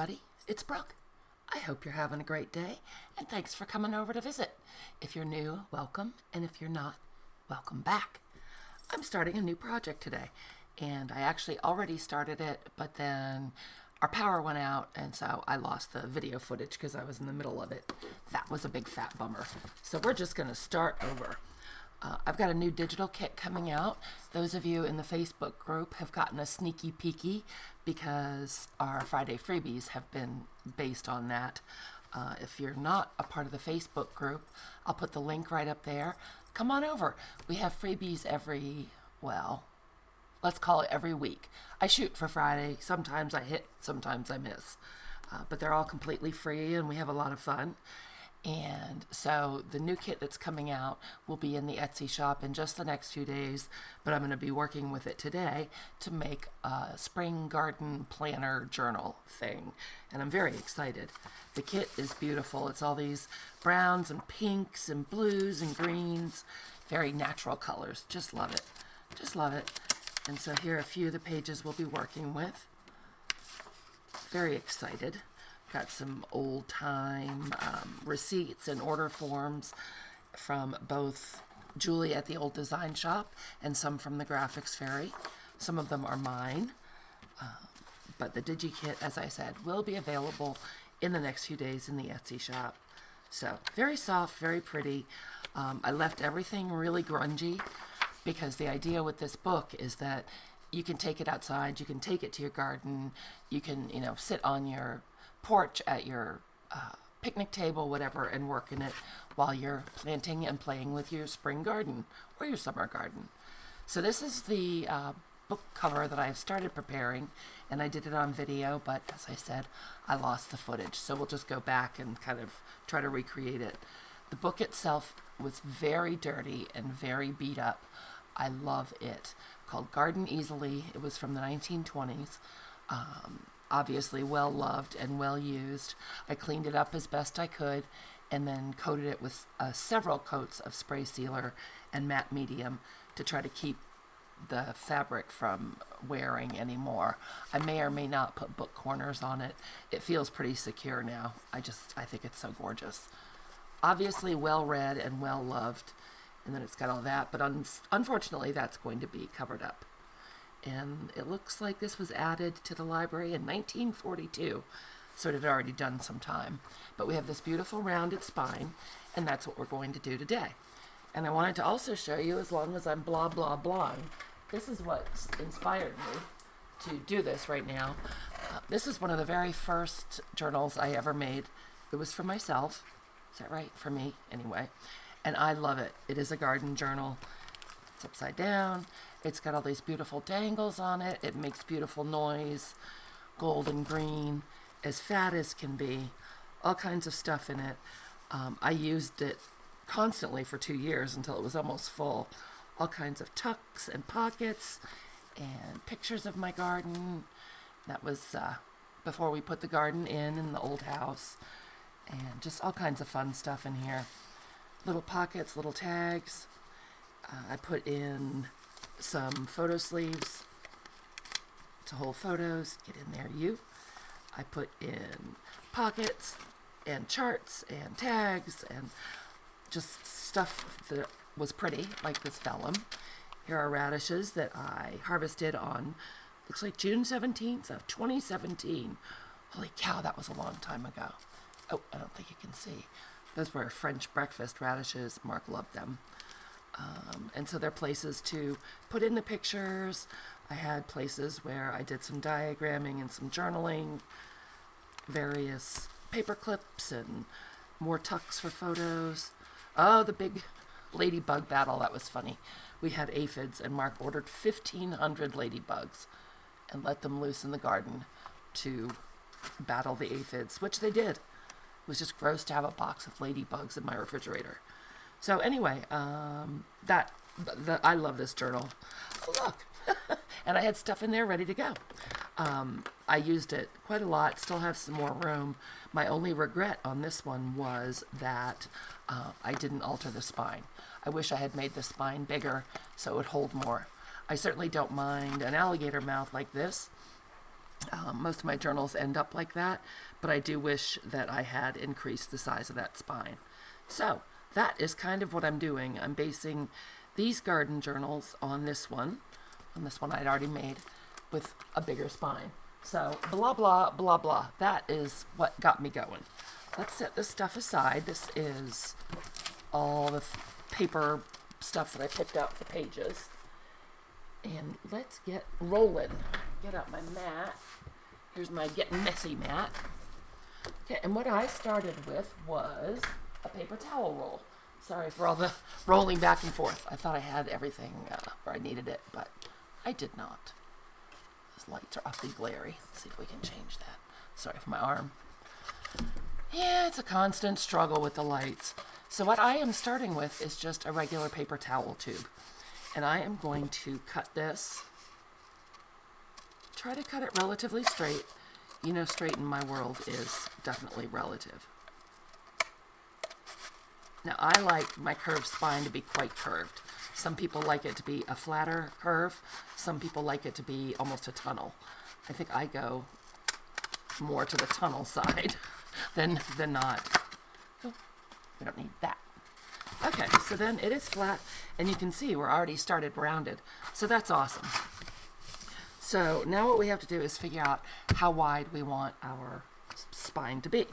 everybody. It's Brooke. I hope you're having a great day, and thanks for coming over to visit. If you're new, welcome, and if you're not, welcome back. I'm starting a new project today, and I actually already started it, but then our power went out, and so I lost the video footage because I was in the middle of it. That was a big fat bummer. So we're just going to start over. I've got a new digital kit coming out. Those of you in the Facebook group have gotten a sneaky peeky because our Friday freebies have been based on that. If you're not a part of the Facebook group, I'll put the link right up there. Come on over. We have freebies let's call it every week. I shoot for Friday. Sometimes I hit, sometimes I miss. But they're all completely free and we have a lot of fun. And so the new kit that's coming out will be in the Etsy shop in just the next few days, but I'm going to be working with it today to make a spring garden planner journal thing. And I'm very excited. The kit is beautiful. It's all these browns and pinks and blues and greens, very natural colors. Just love it. Just love it. And so here are a few of the pages we'll be working with. Very excited. Got some old-time receipts and order forms from both Julie at the Old Design Shop and some from the Graphics Fairy. Some of them are mine, but the DigiKit, as I said, will be available in the next few days in the Etsy shop. So very soft, very pretty. I left everything really grungy because the idea with this book is that you can take it outside, you can take it to your garden, you can, sit on your porch at your picnic table, whatever, and work in it while you're planting and playing with your spring garden or your summer garden. So this is the book cover that I've started preparing, and I did it on video, but as I said, I lost the footage. So we'll just go back and kind of try to recreate it. The book itself was very dirty and very beat up. I love it. Called Garden Easily. It was from the 1920s. Obviously well loved and well used. I cleaned it up as best I could and then coated it with several coats of spray sealer and matte medium to try to keep the fabric from wearing anymore. I may or may not put book corners on it. It feels pretty secure now. I think it's so gorgeous. Obviously well read and well loved, and then it's got all that, but unfortunately that's going to be covered up. And it looks like this was added to the library in 1942, so it had already done some time. But we have this beautiful rounded spine, and that's what we're going to do today. And I wanted to also show you, as long as I'm blah, blah, blah, this is what inspired me to do this right now. This is one of the very first journals I ever made. It was for myself. Is that right? For me, anyway. And I love it. It is a garden journal. It's upside down. It's got all these beautiful dangles on it. It makes beautiful noise, gold and green, as fat as can be, all kinds of stuff in it. I used it constantly for 2 years until it was almost full. All kinds of tucks and pockets and pictures of my garden. That was before we put the garden in the old house. And just all kinds of fun stuff in here. Little pockets, little tags. I put in some photo sleeves to hold photos. Get in there, you. I put in pockets and charts and tags and just stuff that was pretty, like this vellum. Here are radishes that I harvested on, looks like June 17th of 2017. Holy cow, that was a long time ago. Oh, I don't think you can see. Those were French breakfast radishes. Mark loved them. And so there are places to put in the pictures. I had places where I did some diagramming and some journaling, various paper clips and more tucks for photos. Oh, the big ladybug battle. That was funny. We had aphids, and Mark ordered 1,500 ladybugs and let them loose in the garden to battle the aphids, which they did. It was just gross to have a box of ladybugs in my refrigerator. So anyway, I love this journal. Oh, look. And I had stuff in there ready to go. I used it quite a lot, still have some more room. My only regret on this one was that I didn't alter the spine. I wish I had made the spine bigger so it would hold more. I certainly don't mind an alligator mouth like this, Most of my journals end up like that, but I do wish that I had increased the size of that spine. So that is kind of what I'm doing. I'm basing these garden journals on this one I'd already made with a bigger spine. So blah, blah, blah, blah. That is what got me going. Let's set this stuff aside. This is all the paper stuff that I picked out for pages. And let's get rolling. Get out my mat. Here's my Getting Messy mat. Okay, and what I started with was a paper towel roll. Sorry for all the rolling back and forth. I thought I had everything where I needed it, but I did not. Those lights are awfully glary. Let's see if we can change that. Sorry for my arm. Yeah, it's a constant struggle with the lights. So what I am starting with is just a regular paper towel tube. And I am going to cut this. Try to cut it relatively straight. You know, straight in my world is definitely relative. Now, I like my curved spine to be quite curved. Some people like it to be a flatter curve. Some people like it to be almost a tunnel. I think I go more to the tunnel side than not. Oh, we don't need that. Okay, so then it is flat, and you can see we're already started rounded. So that's awesome. So now what we have to do is figure out how wide we want our spine to be.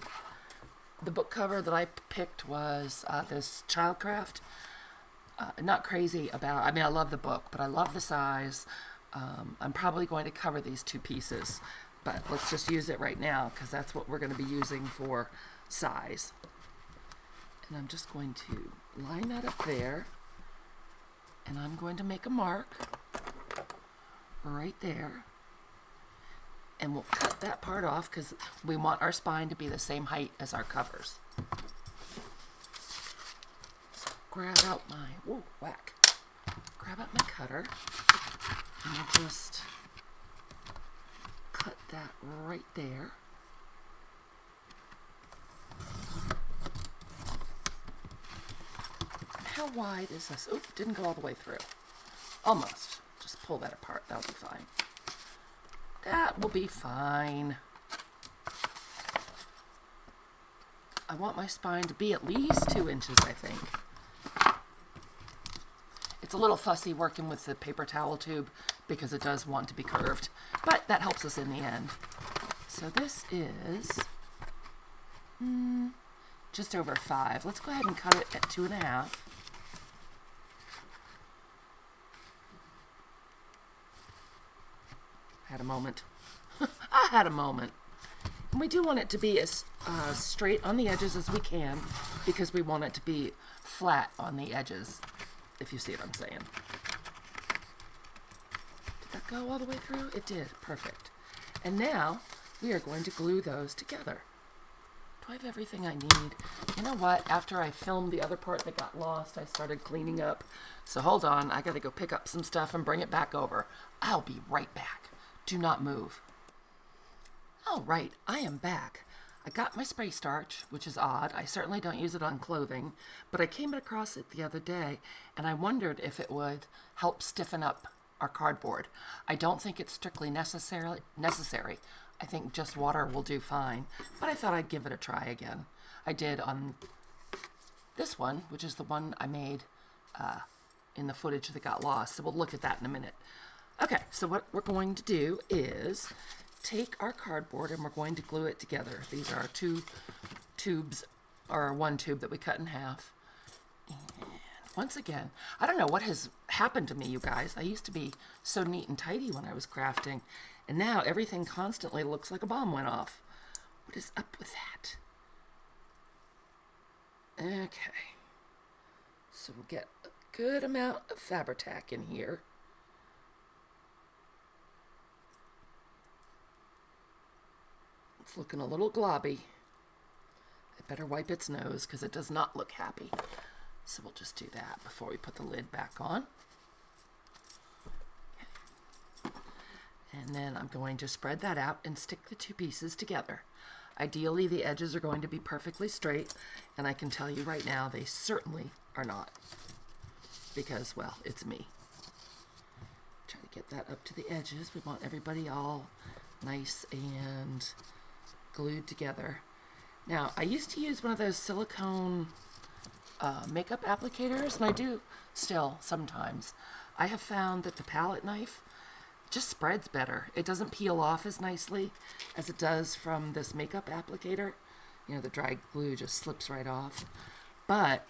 The book cover that I picked was this Childcraft. Not crazy about, I mean, I love the book, but I love the size. I'm probably going to cover these two pieces, but let's just use it right now because that's what we're going to be using for size. And I'm just going to line that up there, and I'm going to make a mark right there. And we'll cut that part off because we want our spine to be the same height as our covers. So grab out my, whoa, whack. Grab out my cutter, and we'll just cut that right there. How wide is this? Oop, didn't go all the way through. Almost. Just pull that apart. That'll be fine. That will be fine. I want my spine to be at least 2 inches, I think. It's a little fussy working with the paper towel tube because it does want to be curved, but that helps us in the end. So this is just over 5. Let's go ahead and cut it at 2.5. Had a moment. I had a moment. And we do want it to be as straight on the edges as we can because we want it to be flat on the edges, if you see what I'm saying. Did that go all the way through? It did. Perfect. And now we are going to glue those together. Do I have everything I need? You know what? After I filmed the other part that got lost, I started cleaning up. So hold on. I got to go pick up some stuff and bring it back over. I'll be right back. Do not move. All right, I am back. I got my spray starch, which is odd. I certainly don't use it on clothing, but I came across it the other day, and I wondered if it would help stiffen up our cardboard. I don't think it's strictly necessary. I think just water will do fine, but I thought I'd give it a try again. I did on this one, which is the one I made in the footage that got lost, so we'll look at that in a minute. Okay, so what we're going to do is take our cardboard and we're going to glue it together. These are 2 tubes, or 1 tube that we cut in half. And once again, I don't know what has happened to me, you guys. I used to be so neat and tidy when I was crafting, and now everything constantly looks like a bomb went off. What is up with that? Okay. So we'll get a good amount of Fabri-Tac in here. It's looking a little globby. I better wipe its nose because it does not look happy. So we'll just do that before we put the lid back on. Okay. And then I'm going to spread that out and stick the 2 pieces together. Ideally, the edges are going to be perfectly straight, and I can tell you right now, they certainly are not. Because, well, it's me. Try to get that up to the edges. We want everybody all nice and glued together. Now, I used to use one of those silicone makeup applicators, and I do still sometimes. I have found that the palette knife just spreads better. It doesn't peel off as nicely as it does from this makeup applicator. You know, the dry glue just slips right off. But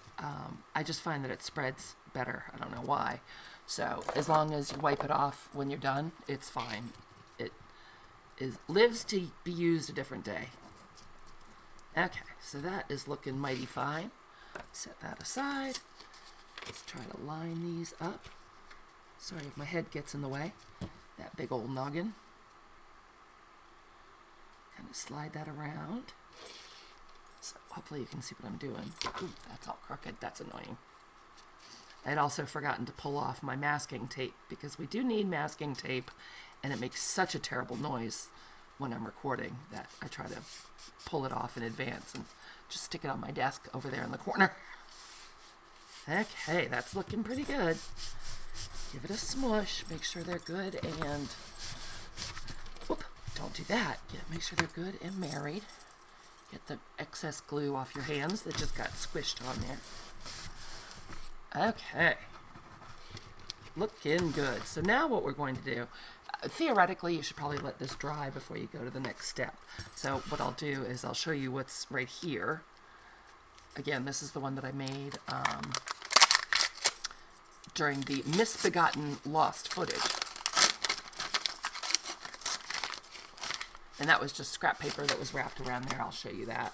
I just find that it spreads better. I don't know why. So as long as you wipe it off when you're done, it's fine. It lives to be used a different day. Okay, so that is looking mighty fine. Set that aside. Let's try to line these up. Sorry if my head gets in the way. That big old noggin. Kind of slide that around. So hopefully you can see what I'm doing. Ooh, that's all crooked. That's annoying. I had also forgotten to pull off my masking tape because we do need masking tape, and it makes such a terrible noise when I'm recording that I try to pull it off in advance and just stick it on my desk over there in the corner. Okay, that's looking pretty good. Give it a smush, make sure they're good, and whoop, don't do that. Make sure they're good and married. Get the excess glue off your hands that just got squished on there. Okay, looking good. So now what we're going to do, theoretically you should probably let this dry before you go to the next step. So what I'll do is I'll show you what's right here. Again, this is the one that I made during the misbegotten lost footage. And that was just scrap paper that was wrapped around there. I'll show you that.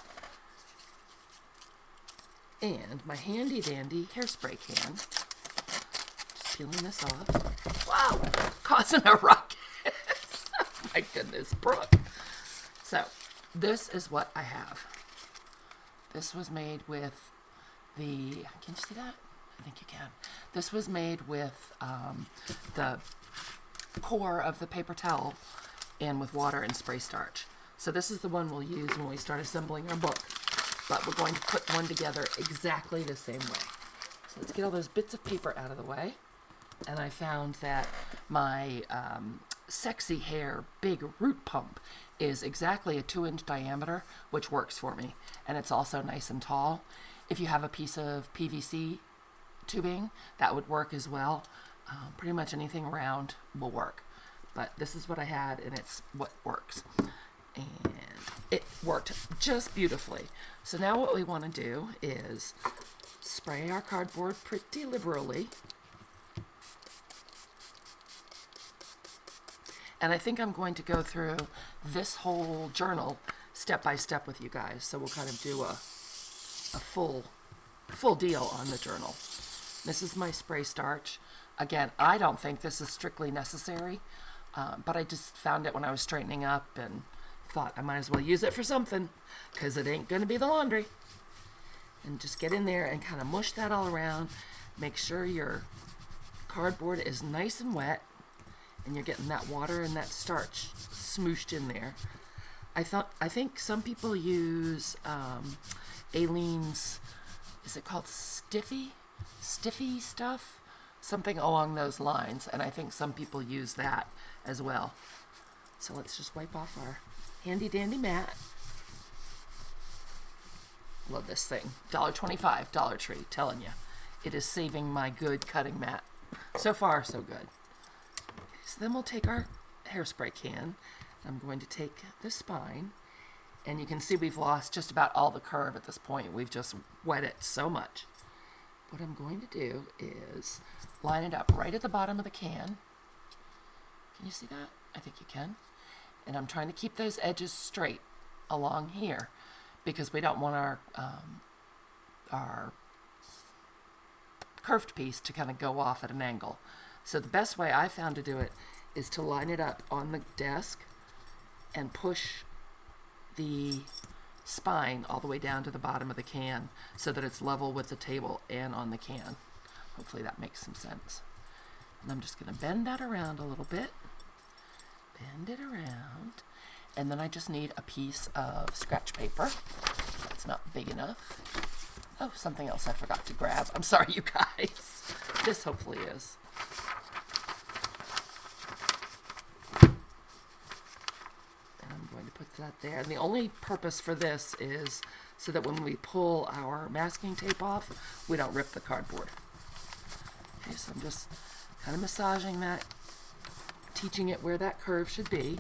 And my handy dandy hairspray can. Just peeling this off. Wow! Causing a ruckus. My goodness, Brooke. So, this is what I have. This was made with the, can you see that? I think you can. This was made with the core of the paper towel and with water and spray starch. So this is the one we'll use when we start assembling our book. But we're going to put one together exactly the same way. So let's get all those bits of paper out of the way. And I found that my sexy hair big root pump is exactly a 2-inch diameter, which works for me. And it's also nice and tall. If you have a piece of PVC tubing, that would work as well. Pretty much anything round will work. But this is what I had, and it's what works. And it worked just beautifully. So now what we want to do is spray our cardboard pretty liberally. And I think I'm going to go through this whole journal step by step with you guys. So we'll kind of do a full deal on the journal. This is my spray starch. Again, I don't think this is strictly necessary, but I just found it when I was straightening up and thought I might as well use it for something because it ain't going to be the laundry. And just get in there and kind of mush that all around. Make sure your cardboard is nice and wet and you're getting that water and that starch smooshed in there. I think some people use Aleene's, is it called stiffy stuff? Something along those lines, and I think some people use that as well. So let's just wipe off our handy dandy mat. Love this thing. $1.25, Dollar Tree, telling you. It is saving my good cutting mat. So far, so good. So then we'll take our hairspray can. I'm going to take the spine, and you can see we've lost just about all the curve at this point. We've just wet it so much. What I'm going to do is line it up right at the bottom of the can. Can you see that? I think you can. And I'm trying to keep those edges straight along here because we don't want our curved piece to kind of go off at an angle. So the best way I found to do it is to line it up on the desk and push the spine all the way down to the bottom of the can so that it's level with the table and on the can. Hopefully that makes some sense. And I'm just going to bend that around a little bit. Bend it around. And then I just need a piece of scratch paper. That's not big enough. Oh, something else I forgot to grab. I'm sorry, you guys. This hopefully is. that there. And the only purpose for this is so that when we pull our masking tape off, we don't rip the cardboard. Okay, so I'm just kind of massaging that, teaching it where that curve should be,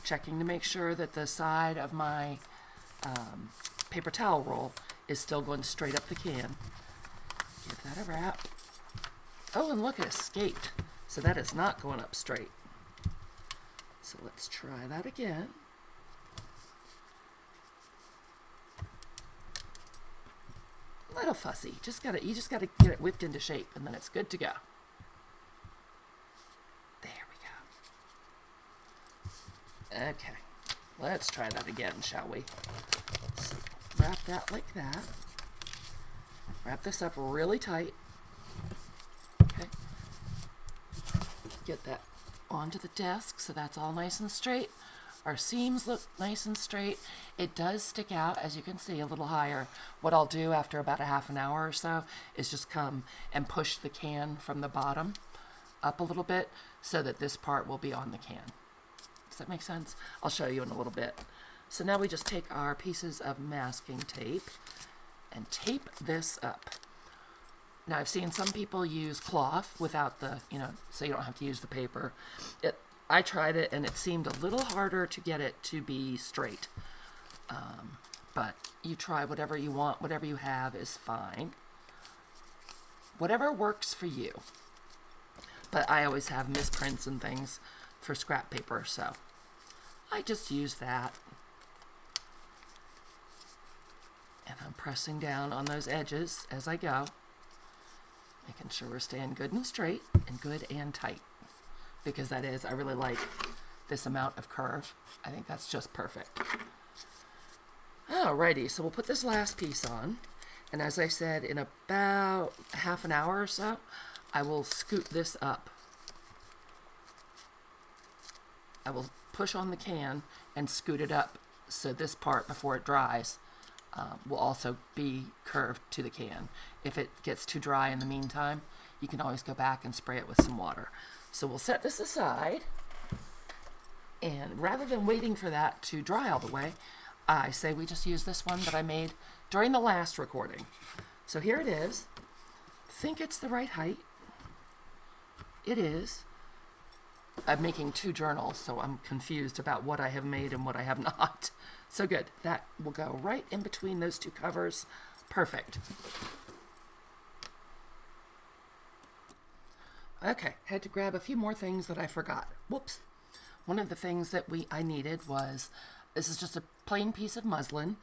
checking to make sure that the side of my paper towel roll is still going straight up the can. Give that a wrap. Oh, and look, it escaped. So that is not going up straight. So let's try that again. A little fussy. You just gotta get it whipped into shape, and then it's good to go. There we go. Okay, let's try that again, shall we? So wrap that like that. Wrap this up really tight. Okay. Get that onto the desk so that's all nice and straight. Our seams look nice and straight. It does stick out, as you can see, a little higher. What I'll do after about a half an hour or so is just come and push the can from the bottom up a little bit so that this part will be on the can. Does that make sense? I'll show you in a little bit. So now we just take our pieces of masking tape and tape this up. Now, I've seen some people use cloth without the, so you don't have to use the paper. I tried it, and it seemed a little harder to get it to be straight. But you try whatever you want. Whatever you have is fine. Whatever works for you. But I always have misprints and things for scrap paper, so I just use that. And I'm pressing down on those edges as I go, making sure we're staying good and straight and good and tight. Because that is, I really like this amount of curve. I think that's just perfect. Alrighty, so we'll put this last piece on. And as I said, in about half an hour or so, I will scoot this up. I will push on the can and scoot it up so this part, before it dries, will also be curved to the can. If it gets too dry in the meantime, you can always go back and spray it with some water. So we'll set this aside, and rather than waiting for that to dry all the way, I say we just use this one that I made during the last recording. So here it is. Think it's the right height. It is. I'm making 2 journals, so I'm confused about what I have made and what I have not. So good. That will go right in between those 2 covers. Perfect. Okay, had to grab a few more things that I forgot. Whoops. One of the things that I needed was, this is just a plain piece of muslin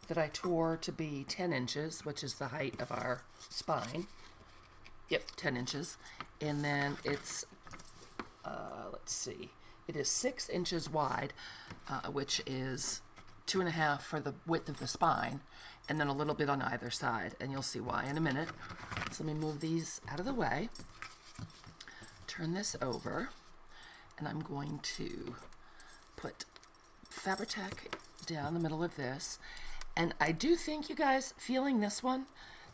that I tore to be 10 inches, which is the height of our spine. Yep, 10 inches. And then it's, let's see, it is 6 inches wide, which is 2.5 for the width of the spine, and then a little bit on either side, and you'll see why in a minute. So let me move these out of the way. Turn this over, and I'm going to put Fabri-Tac down the middle of this. And I do think, you guys, feeling this one,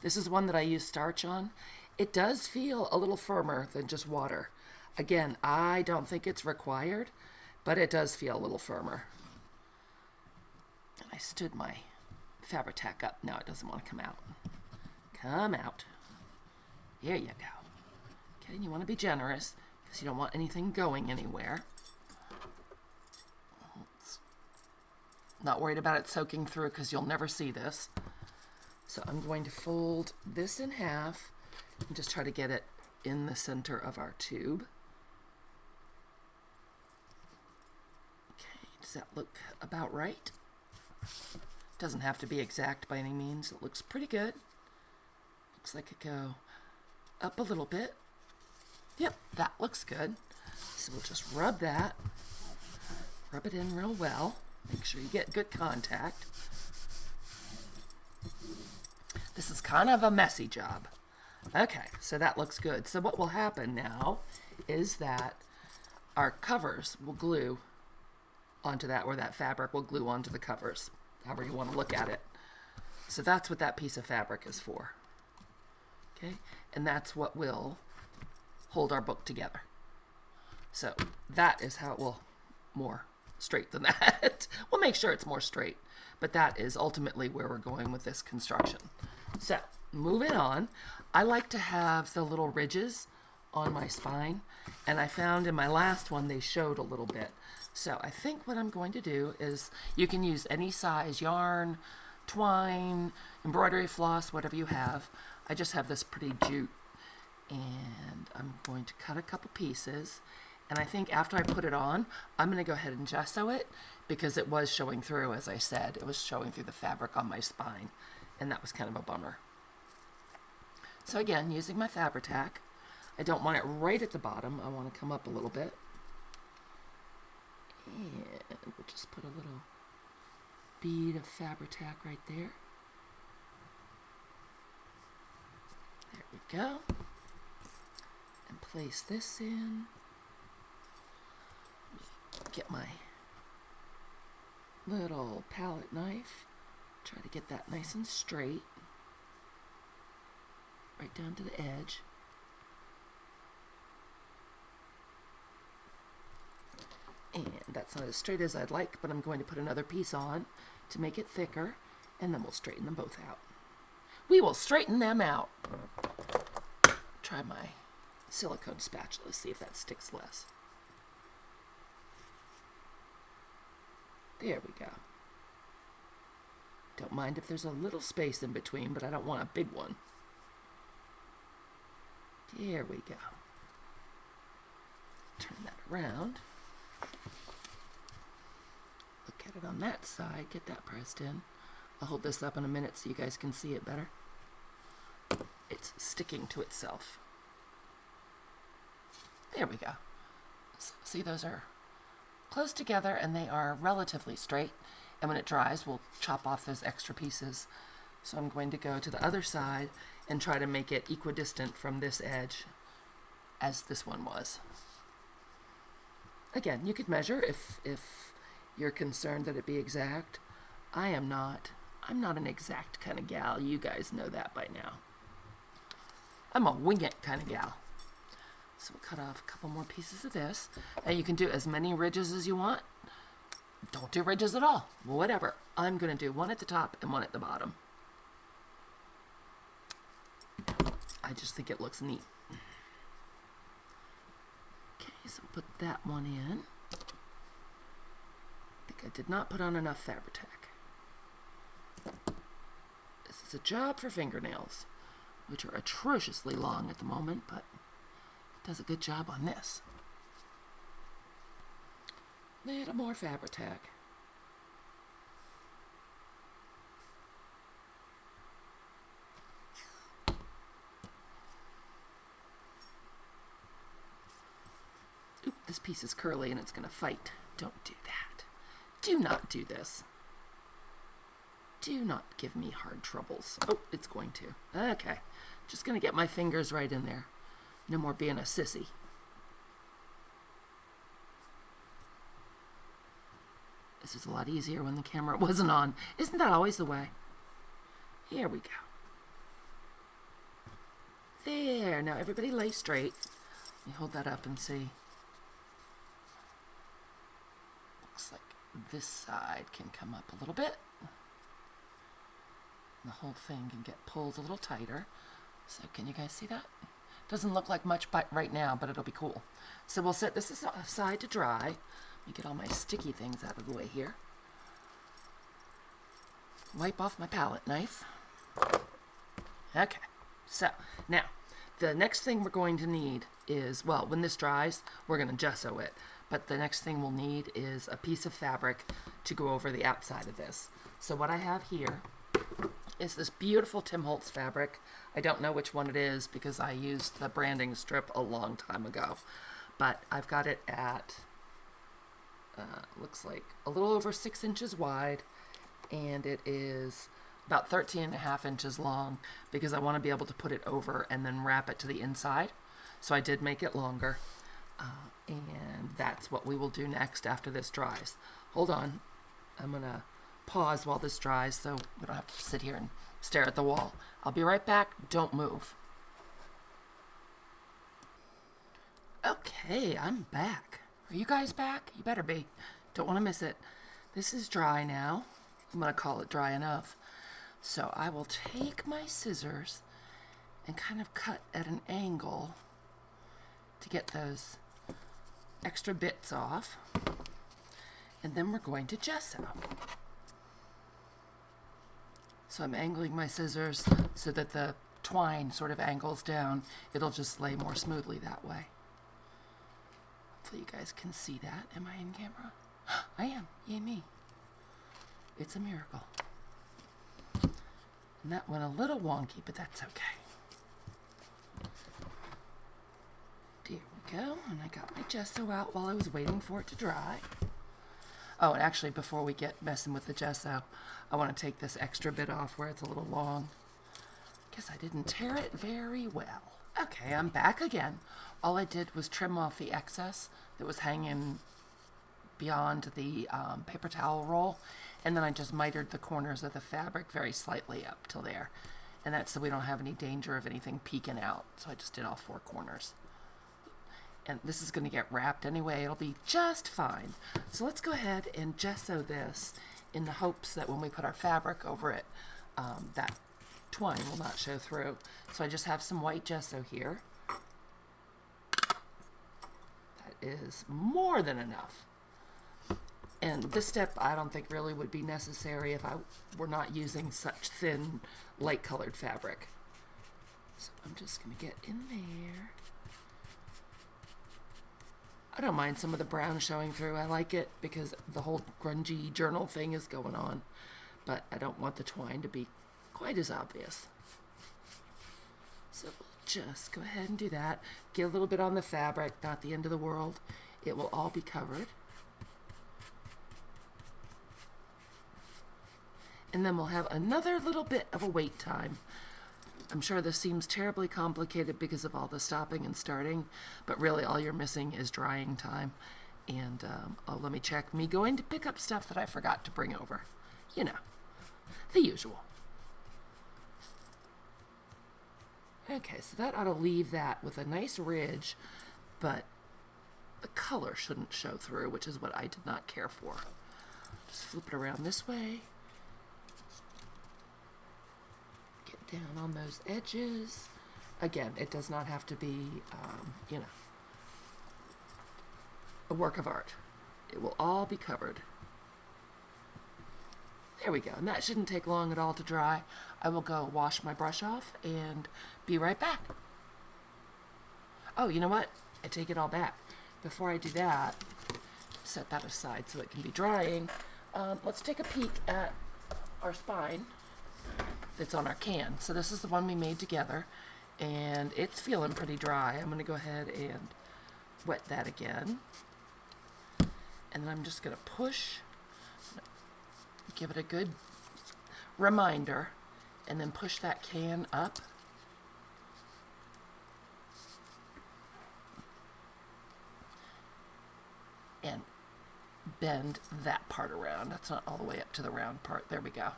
this is one that I use starch on, it does feel a little firmer than just water. Again, I don't think it's required, but it does feel a little firmer. And I stood my Fabri-Tac up. Now it doesn't want to come out. Come out. There you go. Okay, and you want to be generous because you don't want anything going anywhere. Not worried about it soaking through because you'll never see this. So I'm going to fold this in half and just try to get it in the center of our tube. Okay, does that look about right? Doesn't have to be exact by any means. It looks pretty good. Looks like it go up a little bit. Yep, that looks good. So we'll just rub that. Rub it in real well. Make sure you get good contact. This is kind of a messy job. Okay, so that looks good. So what will happen now is that our covers will glue onto that, or that fabric will glue onto the covers, however you want to look at it. So that's what that piece of fabric is for. Okay, and that's what will hold our book together. So that is how it will more straight than that. We'll make sure it's more straight, but that is ultimately where we're going with this construction. So moving on, I like to have the little ridges on my spine, and I found in my last one they showed a little bit. So I think what I'm going to do is, you can use any size yarn, twine, embroidery floss, whatever you have. I just have this pretty jute, and I'm going to cut a couple pieces, and I think after I put it on, I'm going to go ahead and gesso it, because it was showing through, as I said. It was showing through the fabric on my spine, and that was kind of a bummer. So again, using my Fabri-Tac, I don't want it right at the bottom. I want to come up a little bit. And we'll just put a little bead of Fabri-Tac right there. There we go. And place this in. Get my little palette knife. Try to get that nice and straight. Right down to the edge. And that's not as straight as I'd like, but I'm going to put another piece on to make it thicker, and then we'll straighten them both out. We will straighten them out. Try my silicone spatula, see if that sticks less. There we go. Don't mind if there's a little space in between, but I don't want a big one. There we go. Turn that around. Look at it on that side. Get that pressed in. I'll hold this up in a minute so you guys can see it better. It's sticking to itself. There we go. So, see, those are close together and they are relatively straight. And when it dries, we'll chop off those extra pieces. So I'm going to go to the other side and try to make it equidistant from this edge as this one was. Again, you could measure if you're concerned that it be exact. I am not. I'm not an exact kind of gal. You guys know that by now. I'm a wing it kind of gal. So we'll cut off a couple more pieces of this. And you can do as many ridges as you want. Don't do ridges at all. Whatever. I'm going to do one at the top and one at the bottom. I just think it looks neat. Okay, so put that one in. I think I did not put on enough Fabri-Tac. This is a job for fingernails, which are atrociously long at the moment, but it does a good job on this. Little more Fabri-Tac. Oop, this piece is curly and it's going to fight. Don't do that. Do not do this. Do not give me hard troubles. Oh, it's going to. Okay. Just going to get my fingers right in there. No more being a sissy. This is a lot easier when the camera wasn't on. Isn't that always the way? Here we go. There. Now everybody lay straight. Let me hold that up and see. Looks like this side can come up a little bit. The whole thing can get pulled a little tighter. So can you guys see that? Doesn't look like much right now, but it'll be cool. So we'll set this aside to dry. Let me get all my sticky things out of the way here. Wipe off my palette knife. Okay, so now the next thing we're going to need is, well, when this dries, we're going to gesso it. But the next thing we'll need is a piece of fabric to go over the outside of this. So what I have here is this beautiful Tim Holtz fabric. I don't know which one it is because I used the branding strip a long time ago. But I've got it at, looks like a little over 6 inches wide, and it is about 13.5 inches long because I want to be able to put it over and then wrap it to the inside. So I did make it longer, and that's what we will do next after this dries. Hold on. I'm going to pause while this dries so we don't have to sit here and stare at the wall. I'll be right back. Don't move. Okay, I'm back. Are you guys back? You better be. Don't want to miss it. This is dry now. I'm going to call it dry enough. So I will take my scissors and kind of cut at an angle to get those extra bits off. And then we're going to gesso. So I'm angling my scissors so that the twine sort of angles down. It'll just lay more smoothly that way. Hopefully you guys can see that. Am I in camera? I am. Yay me. It's a miracle. And that went a little wonky, but that's okay. There we go. And I got my gesso out while I was waiting for it to dry. Oh, and actually, before we get messing with the gesso, I want to take this extra bit off where it's a little long. Guess I didn't tear it very well. Okay, I'm back again. All I did was trim off the excess that was hanging beyond the paper towel roll, and then I just mitered the corners of the fabric very slightly up till there. And that's so we don't have any danger of anything peeking out. So I just did all 4 corners. And this is going to get wrapped anyway. It'll be just fine. So let's go ahead and gesso this in the hopes that when we put our fabric over it, that twine will not show through. So I just have some white gesso here. That is more than enough. And this step I don't think really would be necessary if I were not using such thin, light-colored fabric. So I'm just going to get in there. I don't mind some of the brown showing through. I like it because the whole grungy journal thing is going on. But I don't want the twine to be quite as obvious. So we'll just go ahead and do that. Get a little bit on the fabric, not the end of the world. It will all be covered. And then we'll have another little bit of a wait time. I'm sure this seems terribly complicated because of all the stopping and starting, but really all you're missing is drying time. And oh, let me check. Me going to pick up stuff that I forgot to bring over. You know, the usual. Okay, so that ought to leave that with a nice ridge, but the color shouldn't show through, which is what I did not care for. Just flip it around this way. Down on those edges. Again, it does not have to be, you know, a work of art. It will all be covered. There we go. And that shouldn't take long at all to dry. I will go wash my brush off and be right back. Oh, you know what? I take it all back. Before I do that, set that aside so it can be drying. Let's take a peek at our spine that's on our can. So this is the one we made together, and it's feeling pretty dry. I'm going to go ahead and wet that again. And then I'm just going to push, give it a good reminder, and then push that can up. And bend that part around. That's not all the way up to the round part. There we go.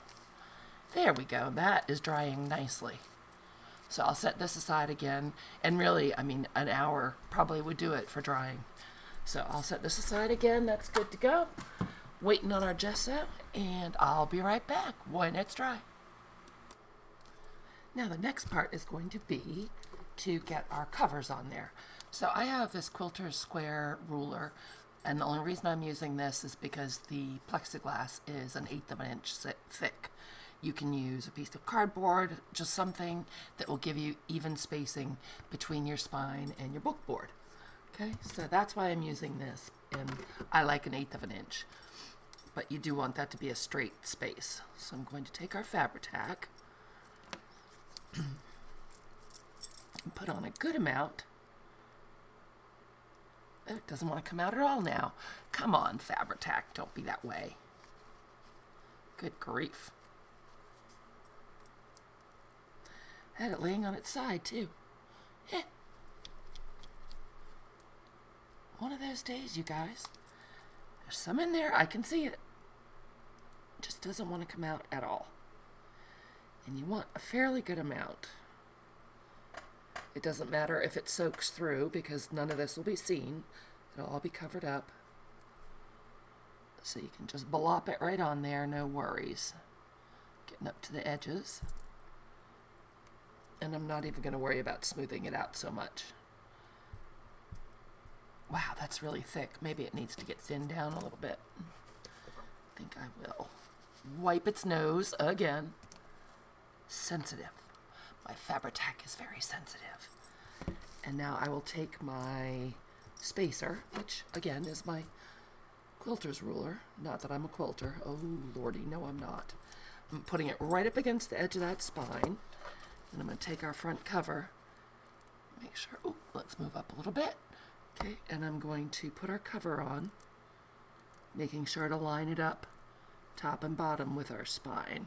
There we go. That is drying nicely. So I'll set this aside again. And really, I mean, an hour probably would do it for drying. So I'll set this aside again. That's good to go. Waiting on our gesso, and I'll be right back when it's dry. Now the next part is going to be to get our covers on there. So I have this quilter's square ruler, and the only reason I'm using this is because the plexiglass is 1/8 of an inch thick. You can use a piece of cardboard, just something that will give you even spacing between your spine and your book board. Okay, so that's why I'm using this, and I like 1/8 of an inch. But you do want that to be a straight space. So I'm going to take our Fabri-Tac and put on a good amount. Oh, it doesn't want to come out at all now. Come on, Fabri-Tac, don't be that way. Good grief. Had it laying on its side, too. Eh. One of those days, you guys. There's some in there. I can see it. It just doesn't want to come out at all. And you want a fairly good amount. It doesn't matter if it soaks through because none of this will be seen. It'll all be covered up. So you can just blop it right on there, no worries. Getting up to the edges. And I'm not even going to worry about smoothing it out so much. Wow, that's really thick. Maybe it needs to get thinned down a little bit. I think I will. Wipe its nose again. Sensitive. My Fabri-Tac is very sensitive. And now I will take my spacer, which again is my quilter's ruler. Not that I'm a quilter. Oh, lordy, no, I'm not. I'm putting it right up against the edge of that spine. And I'm going to take our front cover. Make sure, oh, let's move up a little bit. Okay, and I'm going to put our cover on, making sure to line it up top and bottom with our spine.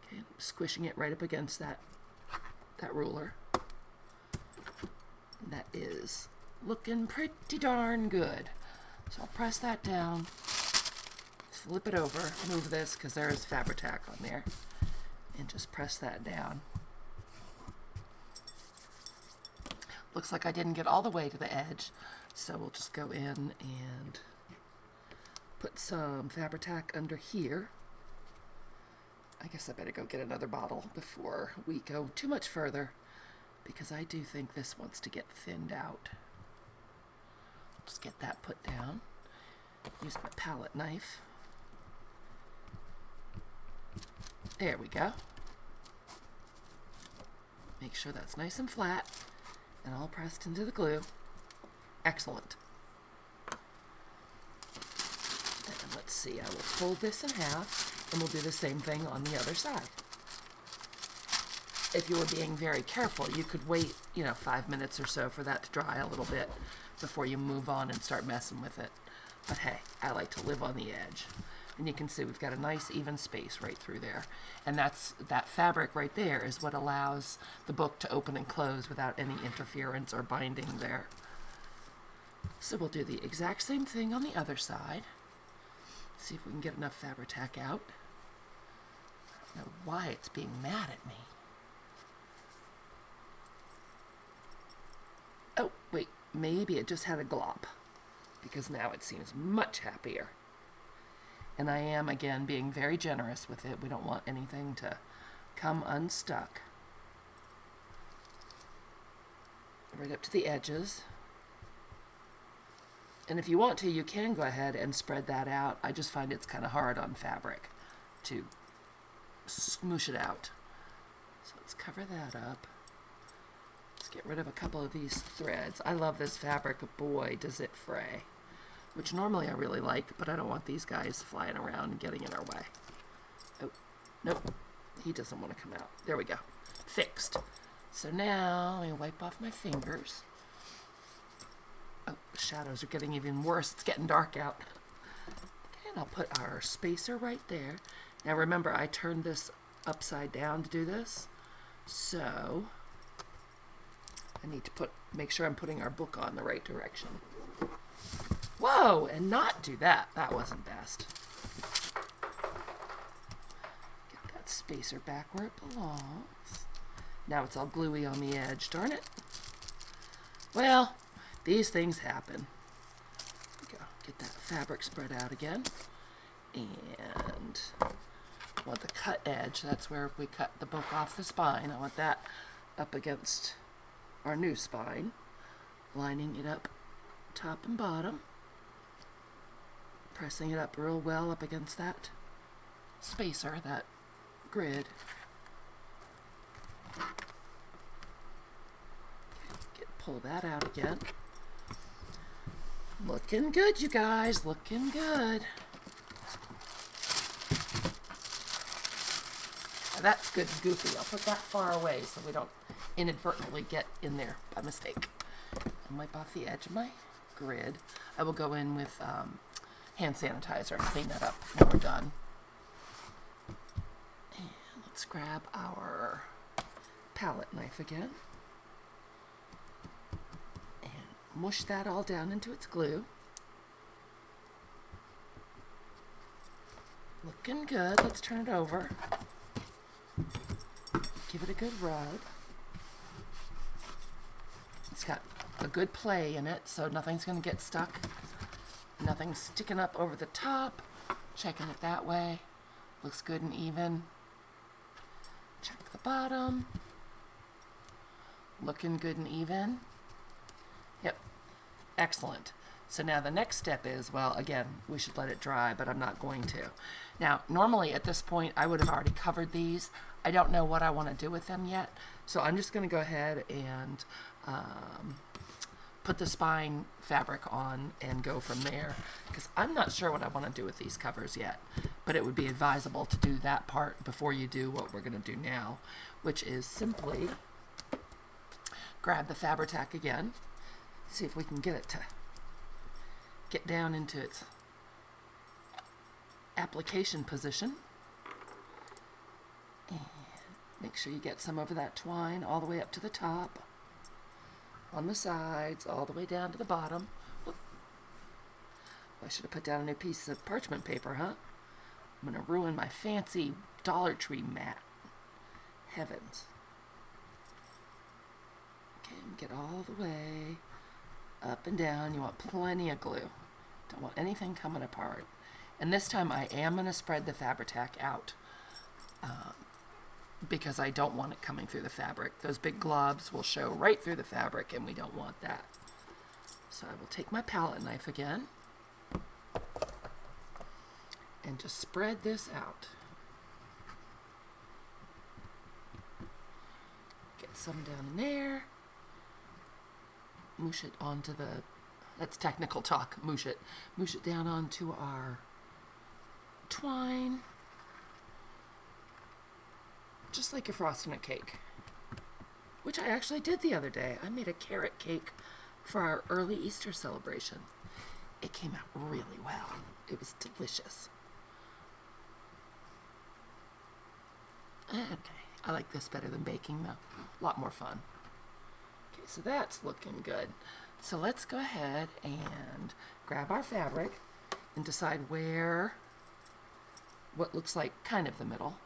Okay, squishing it right up against that ruler. And that is looking pretty darn good. So I'll press that down, flip it over, move this because there is Fabri-Tac on there, and just press that down. Looks like I didn't get all the way to the edge, so we'll just go in and put some Fabri-Tac under here. I guess I better go get another bottle before we go too much further, because I do think this wants to get thinned out. Just get that put down. Use my palette knife. There we go. Make sure that's nice and flat and all pressed into the glue. Excellent. And let's see, I will fold this in half and we'll do the same thing on the other side. If you were being very careful, you could wait, 5 minutes or so for that to dry a little bit before you move on and start messing with it. But hey, I like to live on the edge. And you can see we've got a nice even space right through there. And that fabric right there is what allows the book to open and close without any interference or binding there. So we'll do the exact same thing on the other side. See if we can get enough Fabri-Tac out. I don't know why it's being mad at me. Oh, wait, maybe it just had a glop, because now it seems much happier. And I am, again, being very generous with it. We don't want anything to come unstuck. Right up to the edges. And if you want to, you can go ahead and spread that out. I just find it's kind of hard on fabric to smoosh it out. So let's cover that up. Let's get rid of a couple of these threads. I love this fabric. Boy, does it fray. Which normally I really like, but I don't want these guys flying around and getting in our way. Oh, nope. He doesn't want to come out. There we go. Fixed. So now, let me wipe off my fingers. Oh, the shadows are getting even worse. It's getting dark out. Okay, and I'll put our spacer right there. Now remember, I turned this upside down to do this. So, I need to make sure I'm putting our book on the right direction. Whoa, and not do that. That wasn't best. Get that spacer back where it belongs. Now it's all gluey on the edge. Darn it. Well, these things happen. There we go. Get that fabric spread out again. And I want the cut edge. That's where we cut the book off the spine. I want that up against our new spine. Lining it up top and bottom. Pressing it up real well up against that spacer, that grid. Pull that out again. Looking good, you guys. Looking good. Now that's good and goofy. I'll put that far away so we don't inadvertently get in there by mistake. And wipe off the edge of my grid. I will go in with hand sanitizer and clean that up when we're done. And let's grab our palette knife again and mush that all down into its glue. Looking good. Let's turn it over. Give it a good rub. It's got a good play in it, so nothing's going to get stuck. Nothing sticking up over the top. Checking it that way. Looks good and even. Check the bottom. Looking good and even. Yep. Excellent. So now the next step is, well, again, we should let it dry, but I'm not going to. Now, normally at this point, I would have already covered these. I don't know what I want to do with them yet. So I'm just going to go ahead and put the spine fabric on and go from there, because I'm not sure what I want to do with these covers yet, but it would be advisable to do that part before you do what we're going to do now, which is simply grab the Fabri-Tac again, see if we can get it to get down into its application position, and make sure you get some over that twine all the way up to the top, on the sides, all the way down to the bottom. Whoop. I should have put down a new piece of parchment paper, huh? I'm going to ruin my fancy Dollar Tree mat. Heavens. Okay, and get all the way up and down. You want plenty of glue. Don't want anything coming apart. And this time I am going to spread the Fabri-Tac out because I don't want it coming through the fabric. Those big globs will show right through the fabric, and we don't want that. So I will take my palette knife again and just spread this out. Get some down in there. Moosh it onto the, that's technical talk, moosh it. Moosh it down onto our twine. Just like you're frosting a cake, which I actually did the other day. I made a carrot cake for our early Easter celebration. It came out really well. It was delicious. Okay, I like this better than baking though. A lot more fun. Okay, so that's looking good. So let's go ahead and grab our fabric and decide where, what looks like kind of the middle.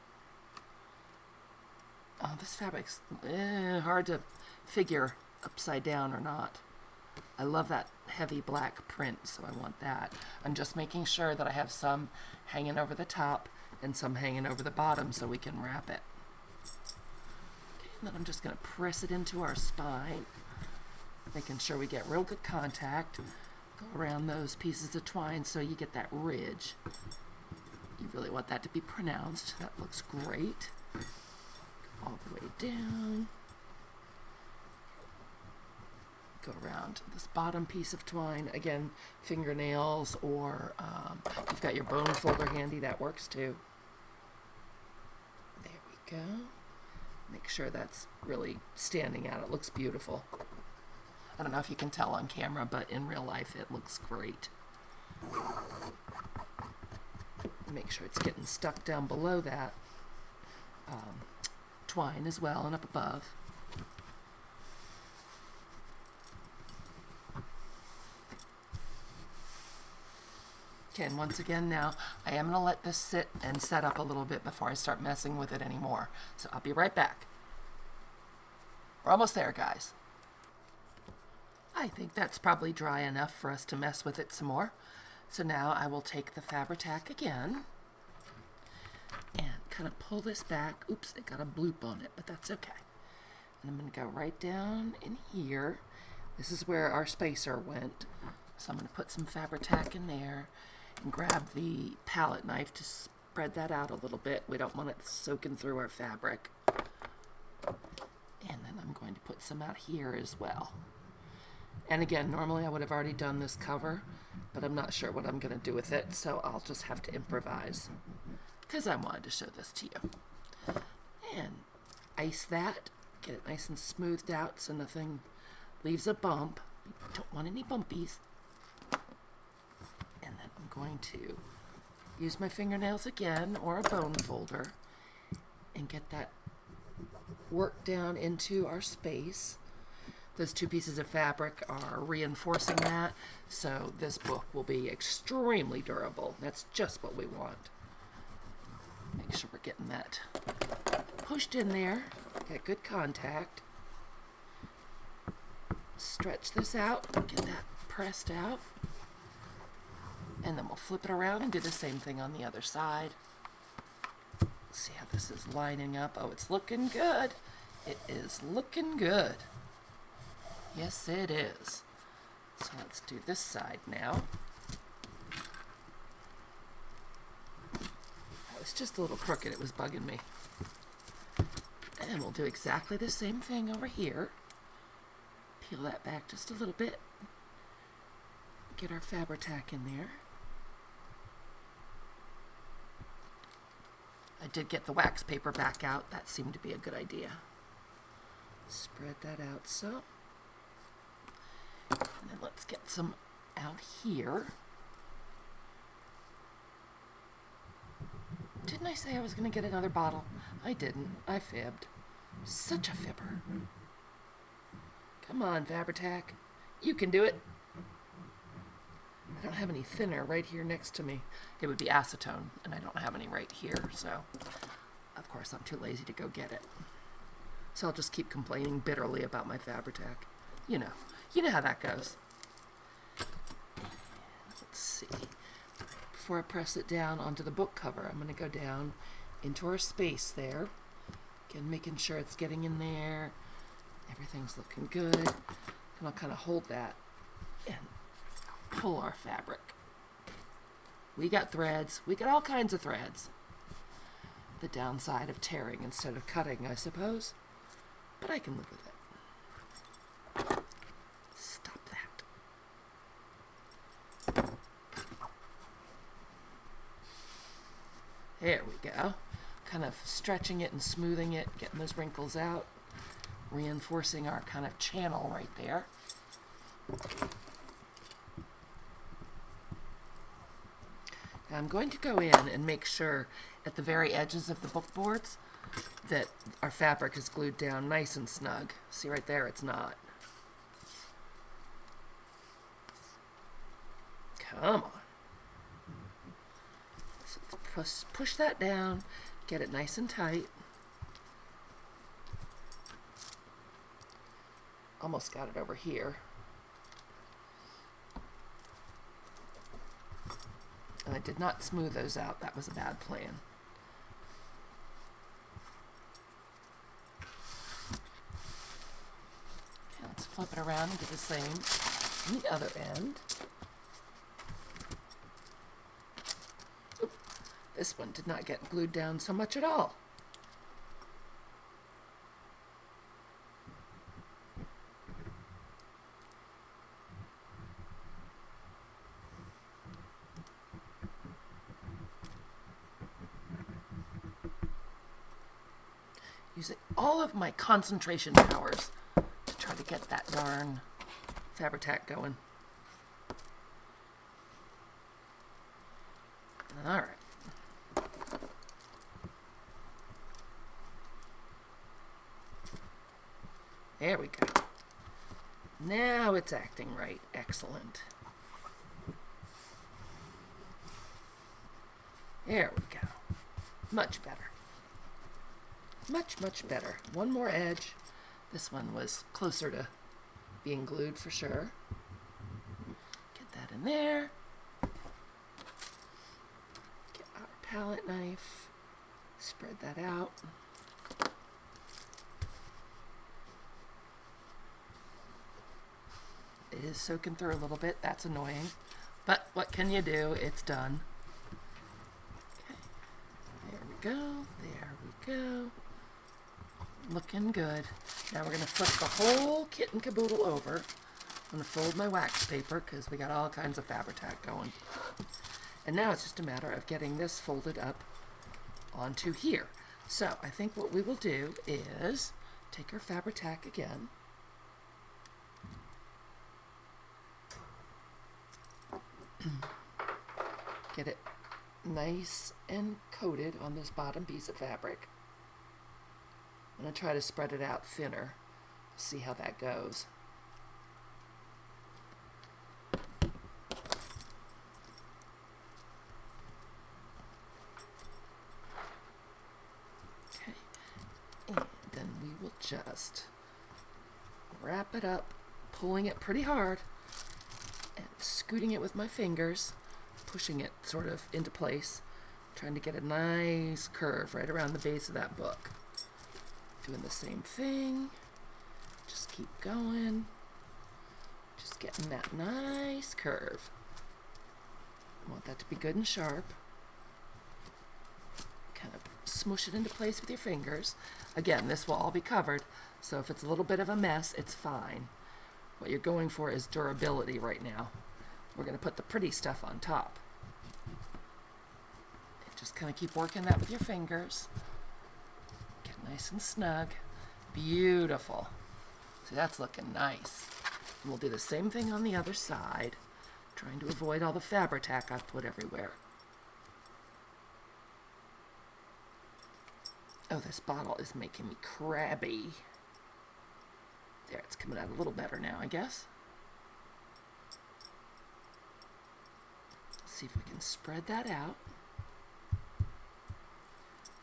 Oh, this fabric's hard to figure upside down or not. I love that heavy black print, so I want that. I'm just making sure that I have some hanging over the top and some hanging over the bottom so we can wrap it. Okay, and then I'm just going to press it into our spine, making sure we get real good contact. Go around those pieces of twine so you get that ridge. You really want that to be pronounced. That looks great. All the way down. Go around this bottom piece of twine. Again, fingernails, or you've got your bone folder handy, that works too. There we go. Make sure that's really standing out. It looks beautiful. I don't know if you can tell on camera, but in real life it looks great. Make sure it's getting stuck down below that twine as well and up above. Okay, and once again now, I am going to let this sit and set up a little bit before I start messing with it anymore. So I'll be right back. We're almost there, guys. I think that's probably dry enough for us to mess with it some more. So now I will take the Fabri-Tac again and kind of pull this back. Oops, it got a bloop on it, but that's okay. And I'm going to go right down in here. This is where our spacer went. So I'm going to put some Fabri-Tac in there and grab the palette knife to spread that out a little bit. We don't want it soaking through our fabric. And then I'm going to put some out here as well. And again, normally I would have already done this cover, but I'm not sure what I'm going to do with it, so I'll just have to improvise, because I wanted to show this to you. And ice that, get it nice and smoothed out so nothing leaves a bump. Don't want any bumpies. And then I'm going to use my fingernails again, or a bone folder, and get that work down into our space. Those two pieces of fabric are reinforcing that, so this book will be extremely durable. That's just what we want. Make sure we're getting that pushed in there, get good contact. Stretch this out, get that pressed out. And then we'll flip it around and do the same thing on the other side. See how this is lining up. Oh, it's looking good. It is looking good. Yes, it is. So let's do this side now. Oh, it's just a little crooked. It was bugging me. And we'll do exactly the same thing over here. Peel that back just a little bit. Get our Fabri-Tac in there. I did get the wax paper back out. That seemed to be a good idea. Spread that out so. And then let's get some out here. Didn't I say I was going to get another bottle? I didn't. I fibbed. Such a fibber. Come on, Fabri-Tac. You can do it. I don't have any thinner right here next to me. It would be acetone, and I don't have any right here, so of course I'm too lazy to go get it. So I'll just keep complaining bitterly about my Fabri-Tac. You know how that goes. Let's see. Before I press it down onto the book cover, I'm going to go down into our space there. Again, making sure it's getting in there. Everything's looking good. And I'll kind of hold that and pull our fabric. We got threads. We got all kinds of threads. The downside of tearing instead of cutting, I suppose. But I can live with it. Stop that. There we go. Kind of stretching it and smoothing it, getting those wrinkles out, reinforcing our kind of channel right there. Now I'm going to go in and make sure at the very edges of the book boards that our fabric is glued down nice and snug. See right there, it's not. Come on. So push that down, get it nice and tight. Almost got it over here. And I did not smooth those out. That was a bad plan. Okay, let's flip it around and do the same on the other end. Oop, this one did not get glued down so much at all. Using all of my concentration powers to try to get that darn Fabri-Tac going. All right. There we go. Now it's acting right. Excellent. There we go. Much better. Much, much better. One more edge. This one was closer to being glued for sure. Get that in there. Get our palette knife. Spread that out. It is soaking through a little bit. That's annoying. But what can you do? It's done. Okay. There we go. There we go. Looking good. Now we're going to flip the whole kit and caboodle over. I'm going to fold my wax paper because we got all kinds of Fabri-Tac going. And now it's just a matter of getting this folded up onto here. So I think what we will do is take our Fabri-Tac again. Get it nice and coated on this bottom piece of fabric. I'm going to try to spread it out thinner. See how that goes. Okay. And then we will just wrap it up, pulling it pretty hard and scooting it with my fingers, pushing it sort of into place, trying to get a nice curve right around the base of that book. Doing the same thing. Just keep going. Just getting that nice curve. I want that to be good and sharp. Kind of smush it into place with your fingers. Again, this will all be covered, so if it's a little bit of a mess, it's fine. What you're going for is durability right now. We're going to put the pretty stuff on top. And just kind of keep working that with your fingers. Get nice and snug. Beautiful. See, that's looking nice. And we'll do the same thing on the other side, trying to avoid all the Fabri-Tac I've put everywhere. Oh, this bottle is making me crabby. There, it's coming out a little better now, I guess. Let's see if we can spread that out.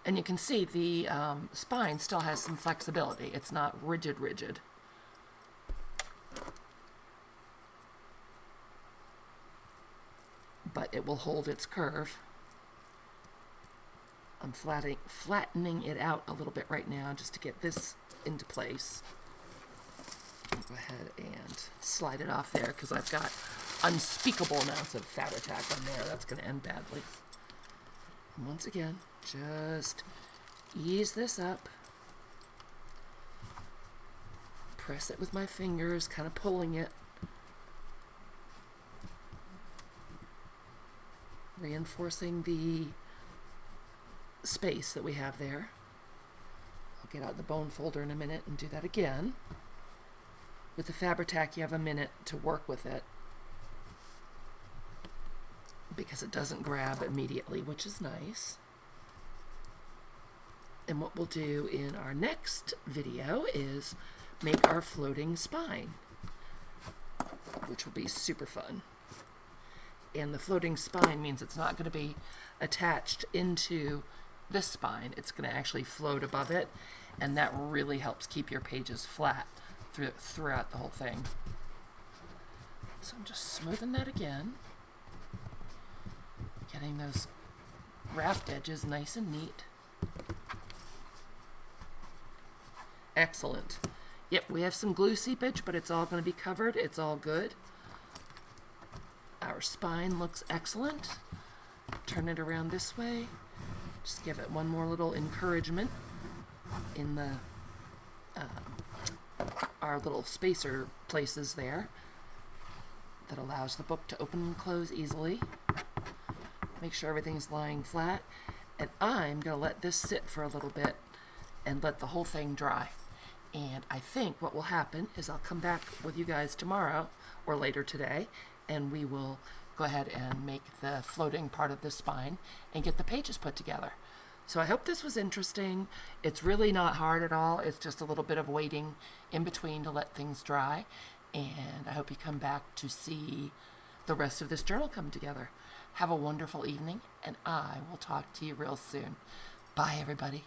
And you can see the spine still has some flexibility. It's not rigid. But it will hold its curve. I'm flattening it out a little bit right now just to get this into place. I'll go ahead and slide it off there because I've got unspeakable amounts of Fabri-Tac on there. That's going to end badly. And once again, just ease this up. Press it with my fingers, kind of pulling it. Reinforcing the space that we have there. I'll get out the bone folder in a minute and do that again. With the Fabri-Tac, you have a minute to work with it because it doesn't grab immediately, which is nice. And what we'll do in our next video is make our floating spine, which will be super fun. And the floating spine means it's not going to be attached into this spine. It's going to actually float above it, and that really helps keep your pages flat throughout the whole thing. So I'm just smoothing that again, getting those raft edges nice and neat. Excellent. Yep, we have some glue seepage, but it's all going to be covered. It's all good. Our spine looks excellent. Turn it around this way. Just give it one more little encouragement in the our little spacer places there that allows the book to open and close easily. Make sure everything's lying flat. And I'm going to let this sit for a little bit and let the whole thing dry. And I think what will happen is I'll come back with you guys tomorrow or later today, and we will go ahead and make the floating part of the spine and get the pages put together. So I hope this was interesting. It's really not hard at all. It's just a little bit of waiting in between to let things dry. And I hope you come back to see the rest of this journal come together. Have a wonderful evening, and I will talk to you real soon. Bye, everybody.